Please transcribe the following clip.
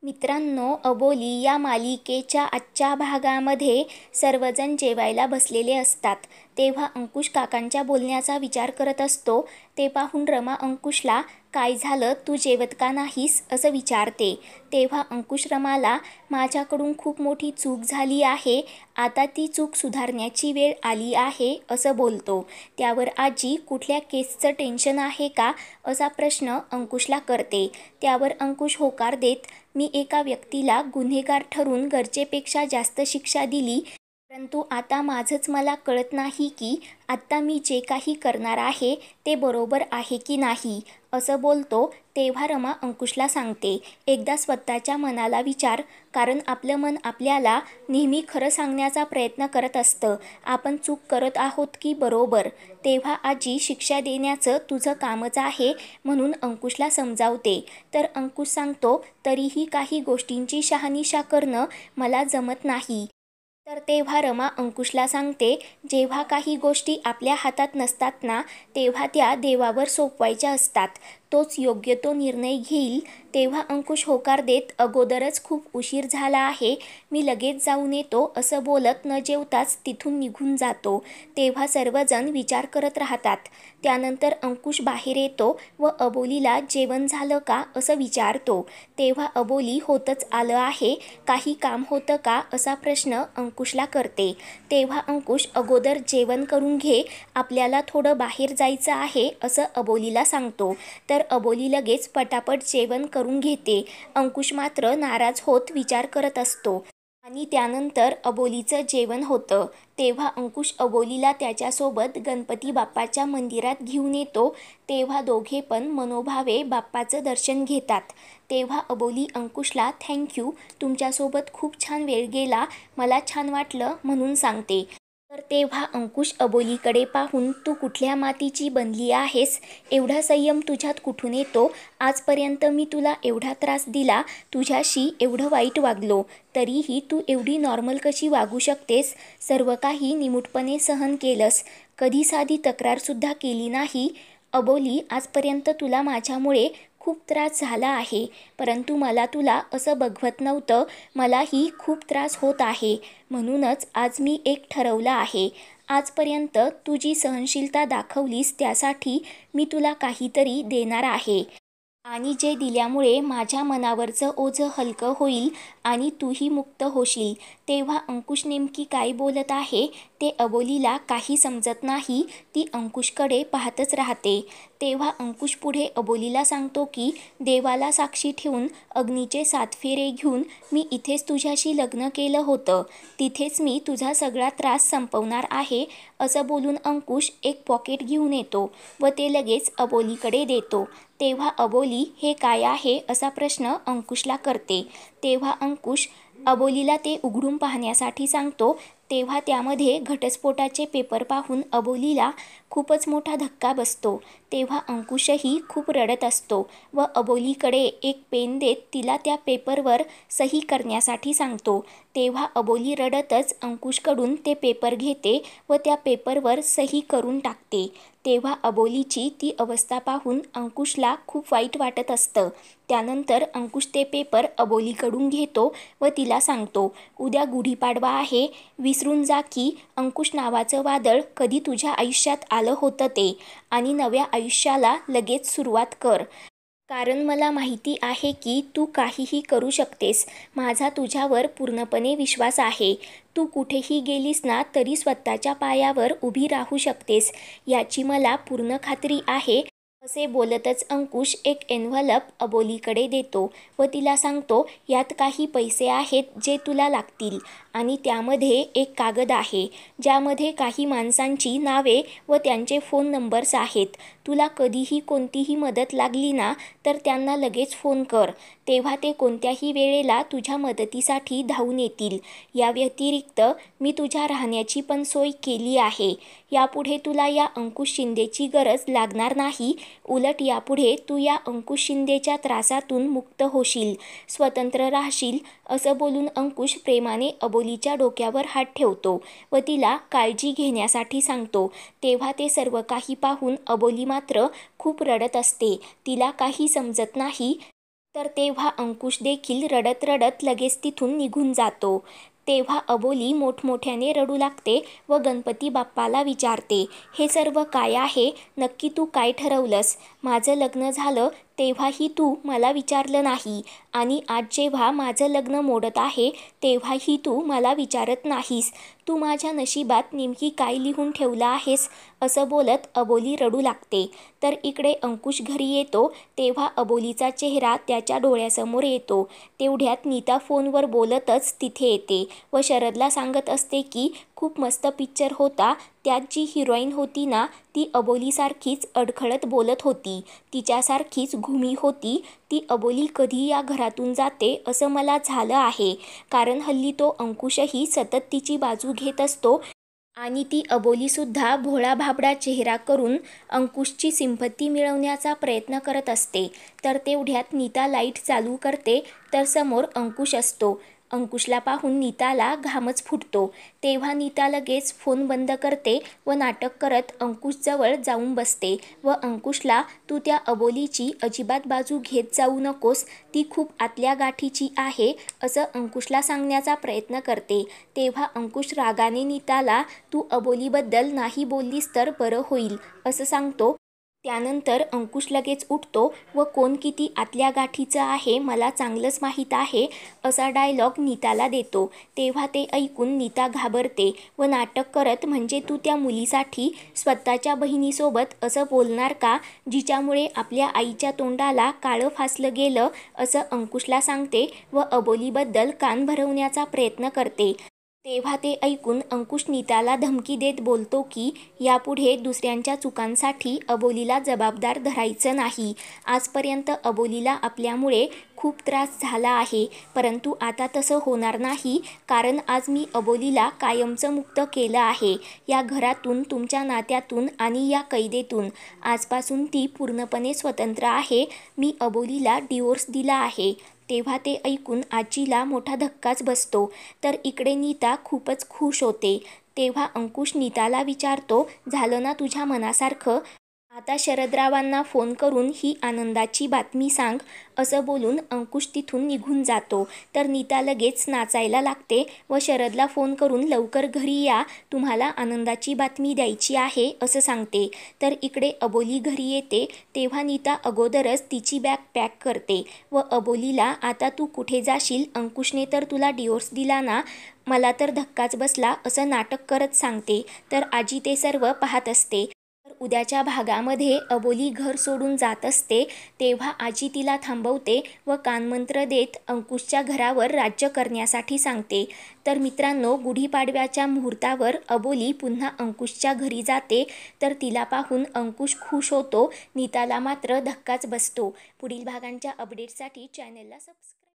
मित्रांनो, अबोली या मालिकेच्या आजच्या भागामध्ये सर्वजण जेवायला बसलेले असतात. तेव्हा अंकुश काकांच्या बोलण्याचा विचार करत असतो. ते पाहून रमा अंकुशला, काय झालं, तू जेवत का नाहीस, असं विचारते. तेव्हा अंकुश रमाला, माझ्याकडून खूप मोठी चूक झाली आहे, आता ती चूक सुधारण्याची वेळ आली आहे, असं बोलतो. त्यावर आजी, कुठल्या केसचं टेन्शन आहे का, असा प्रश्न अंकुशला करते. त्यावर अंकुश होकार देत, मी एका व्यक्तीला गुन्हेगार ठरवून गरजेपेक्षा जास्त शिक्षा दिली, परंतु आता माझंच मला कळत नाही की आत्ता मी जे काही करणार आहे ते बरोबर आहे की नाही, असं बोलतो. तेव्हा रमा अंकुशला सांगते, एकदा स्वतःच्या मनाला विचार, कारण आपलं मन आपल्याला नेहमी खरं सांगण्याचा प्रयत्न करत असतं. आपण चूक करत आहोत की बरोबर. तेव्हा आजी, शिक्षा देण्याचं तुझं कामच आहे, म्हणून अंकुशला समजावते. तर अंकुश सांगतो, तरीही काही गोष्टींची शहानिशा करणं मला जमत नाही. तर तेव्हा रमा अंकुशला सांगते, जेव्हा काही गोष्टी आपल्या हातात नसतात ना, तेव्हा त्या देवावर सोपवायच्या असतात. तोच योग्य तो निर्णय घेईल. तेव्हा अंकुश होकार देत, अगोदरच खूप उशीर झाला आहे, मी लगेच जाऊन येतो, असं बोलत न जेवताच तिथून निघून जातो. तेव्हा सर्वजण विचार करत राहतात. त्यानंतर अंकुश बाहेर येतो व अबोलीला जेवण झालं का, असं विचारतो. तेव्हा अबोली, होतच आलं आहे, काही काम होतं का, असा प्रश्न अंकुशला करते. तेव्हा अंकुश, अगोदर जेवण करून घे, आपल्याला थोडं बाहेर जायचं आहे, असं अबोलीला सांगतो. तर अबोली लगेच पटापट जेवण करून घेते. अंकुश मात्र नाराज होत विचार करत असतो. आणि त्यानंतर अबोलीचं जेवण होतं. तेव्हा अंकुश अबोलीला त्याच्यासोबत गणपती बाप्पाच्या मंदिरात घेऊन येतो. तेव्हा दोघे पण मनोभावे बाप्पाचं दर्शन घेतात. तेव्हा अबोली अंकुशला, थँक्यू, तुमच्यासोबत खूप छान वेळ गेला, मला छान वाटलं, म्हणून सांगते. तर तेव्हा अंकुश अबोलीकडे पाहून, तू कुठल्या मातीची बनली आहेस, एवढा संयम तुझ्यात कुठून येतो, आजपर्यंत मी तुला एवढा त्रास दिला, तुझ्याशी एवढं वाईट वागलो, तरीही तू एवढी नॉर्मल कशी वागू शकतेस, सर्व काही निमूटपणे सहन केलंस, कधी साधी तक्रारसुद्धा केली नाही. अबोली, आजपर्यंत तुला माझ्यामुळे खूप त्रास झाला आहे, परंतु मला तुला असं बघवत नव्हतं, मलाही खूप त्रास होत आहे, म्हणूनच आज मी एक ठरवलं आहे. आजपर्यंत तू जी सहनशीलता दाखवलीस त्यासाठी मी तुला काहीतरी देणार आहे. आणि जे दिल्यामुळे माझ्या मनावरचं ओझं हलकं होईल आणि तूही मुक्त होशील. तेव्हा अंकुश नेमकी काय बोलत आहे ते अबोलीला काही समजत नाही. ती अंकुशकडे पाहतच राहते. तेव्हा अंकुश पुढे अबोलीला सांगतो की, देवाला साक्षी ठेवून अग्नीचे 7 फेरे घेऊन मी इथेच तुझ्याशी लग्न केलं होतं. तिथेच मी तुझा सगळा त्रास संपवणार आहे, असं बोलून अंकुश एक पॉकेट घेऊन येतो व ते लगेच अबोलीकडे देतो. तेव्हा अबोली, हे काय आहे, असा प्रश्न अंकुशला करते. तेव्हा अंकुश अबोलीला ते उघडून पाहण्यासाठी सांगतो. तेव्हा त्यामध्ये घटस्फोटाचे पेपर पाहून अबोलीला खूपच मोठा धक्का बसतो. तेव्हा अंकुशही खूप रडत असतो व अबोलीकडे एक पेन देत तिला त्या पेपरवर सही करण्यासाठी सांगतो. तेव्हा अबोली रडतच अंकुशकडून ते पेपर घेते व त्या पेपरवर सही करून टाकते. तेव्हा अबोलीची ती अवस्था पाहून अंकुशला खूप वाईट वाटत असतं. त्यानंतर अंकुश ते पेपर अबोलीकडून घेतो व तिला सांगतो, उद्या गुढीपाडवा आहे, विसरून जा की अंकुश नावाचं वादळ कधी तुझ्या आयुष्यात आलं होतं ते, आणि नव्या आयुष्याला लगेच सुरुवात कर. कारण मला माहिती आहे की तू काहीही करू शकतेस. माझा तुझ्यावर पूर्णपणे विश्वास आहे. तू कुठेही गेलीस ना तरी स्वतःच्या पायावर उभी राहू शकतेस, याची मला पूर्ण खात्री आहे, असे बोलतच अंकुश एक एन्व्हलप अबोलीकडे देतो व तिला सांगतो, यात काही पैसे आहेत जे तुला लागतील आणि त्यामध्ये एक कागद आहे ज्यामध्ये काही माणसांची नावे व त्यांचे फोन नंबर्स आहेत. तुला कधीही कोणतीही मदत लागली ना तर त्यांना लगेच फोन कर, तेव्हा ते कोणत्याही वेळेला तुझ्या मदतीसाठी धावून येतील. या व्यतिरिक्त मी तुझ्या राहण्याची पण सोय केली आहे. यापुढे तुला या अंकुश शिंदेची गरज लागणार नाही, उलट यापुढे तू या अंकुश शिंदेच्या त्रासातून मुक्त होशील, स्वतंत्र राहशील, असं बोलून अंकुश प्रेमाने अबोलीच्या डोक्यावर हात ठेवतो व तिला काळजी घेण्यासाठी सांगतो. तेव्हा ते सर्व काही पाहून अबोली मात्र खूप रडत असते. तिला काही समजत नाही. तर तेव्हा अंकुश देखील रडत रडत लगेच तिथून निघून जातो. तेव्हा अबोली मोठमोठ्याने रडू लागते व गणपती बाप्पाला विचारते, हे सर्व काय आहे? नक्की तू काय ठरवलंस? माझं लग्न झालं तेव्हाही तू मला विचारलं नाही आणि आज जेव्हा माझं लग्न मोडत आहे तेव्हाही तू मला विचारत नाहीस. तू माझ्या नशिबात नेमकी काय लिहून ठेवलं आहेस? असं बोलत अबोली रडू लागते. तर इकडे अंकुश घरी येतो तेव्हा अबोलीचा चेहरा त्याच्या डोळ्यासमोर येतो. तेवढ्यात नीता फोनवर बोलतच तिथे येते व शरदला सांगत असते की खूप मस्त पिक्चर होता, त्यात जी हिरोईन होती ना ती अबोलीसारखीच अडखळत बोलत होती, तिच्यासारखीच घुमी होती. ती अबोली कधी या घरातून जाते असं मला झालं आहे, कारण हल्ली तो अंकुशही सतत तिची बाजू घेत असतो आणि ती अबोलीसुद्धा भोळा भाबडा चेहरा करून अंकुशची सिंपत्ती मिळवण्याचा प्रयत्न करत असते. तर तेवढ्यात नीता लाईट चालू करते तर समोर अंकुश असतो. अंकुशला पाहून नीताला घामच फुटतो. तेव्हा नीता लगेच फोन बंद करते व नाटक करत अंकुशजवळ जाऊन बसते व अंकुशला तू त्या अबोलीची अजिबात बाजू घेत जाऊ नकोस, ती खूप आतल्या गाठीची आहे असं अंकुशला सांगण्याचा प्रयत्न करते. तेव्हा अंकुश रागाने नीताला तू अबोलीबद्दल नाही बोललीस तर बरं होईल असं सांगतो. त्यानंतर अंकुश लगेच उठतो व कोण किती आतल्या गाठीचं आहे मला चांगलंच माहीत आहे असा डायलॉग नीताला देतो. तेव्हा ते ऐकून नीता घाबरते व नाटक करत म्हणजे तू त्या मुलीसाठी स्वतःच्या बहिणीसोबत असं बोलणार का, जिच्यामुळे आपल्या आईच्या तोंडाला काळं फासलं गेलं असं अंकुशला सांगते व अबोलीबद्दल कान भरवण्याचा प्रयत्न करते. तेव्हा ते ऐकून अंकुश नीताला धमकी देत बोलतो की यापुढे दुसऱ्यांच्या चुकांसाठी अबोलीला जबाबदार धरायचं नाही. आजपर्यंत अबोलीला आपल्यामुळे खूप त्रास झाला आहे, परंतु आता तसं होणार नाही, कारण आज मी अबोलीला कायमचं मुक्त केलं आहे या घरातून, तुमच्या नात्यातून आणि या कैदेतून. आजपासून ती पूर्णपणे स्वतंत्र आहे. मी अबोलीला डिवोर्स दिला आहे. तेव्हा ते ऐकून आजीला मोठा धक्काच बसतो. तर इकडे नीता खूपच खुश होते. तेव्हा अंकुश नीताला विचारतो, झालं ना तुझ्या मनासारखं? आता शरदरावांना फोन करून ही आनंदाची बातमी सांग. असं बोलून अंकुश तिथून निघून जातो. तर नीता लगेच नाचायला लागते व शरदला फोन करून लवकर घरी या, तुम्हाला आनंदाची बातमी द्यायची आहे असं सांगते. तर इकडे अबोली घरी येते तेव्हा नीता अगोदरच तिची बॅग पॅक करते व अबोलीला आता तू कुठे जाशील, अंकुशने तर तुला डिवोर्स दिला ना, मला तर धक्काच बसला असं नाटक करत सांगते. तर आजी ते सर्व पाहत असते. तर उद्याच्या भागामध्ये अबोली घर सोडून जात असते तेव्हा आजी तिला थांबवते व कानमंत्र देत अंकुशच्या घरावर राज्य करण्यासाठी सांगते. तर मित्रांनो, गुढीपाडव्याच्या मुहूर्तावर अबोली पुन्हा अंकुशच्या घरी जाते. तर तिला पाहून अंकुश खुश होतो, नीताला मात्र धक्काच बसतो. पुढील भागांच्या अपडेट्ससाठी चॅनलला सबस्क्राईब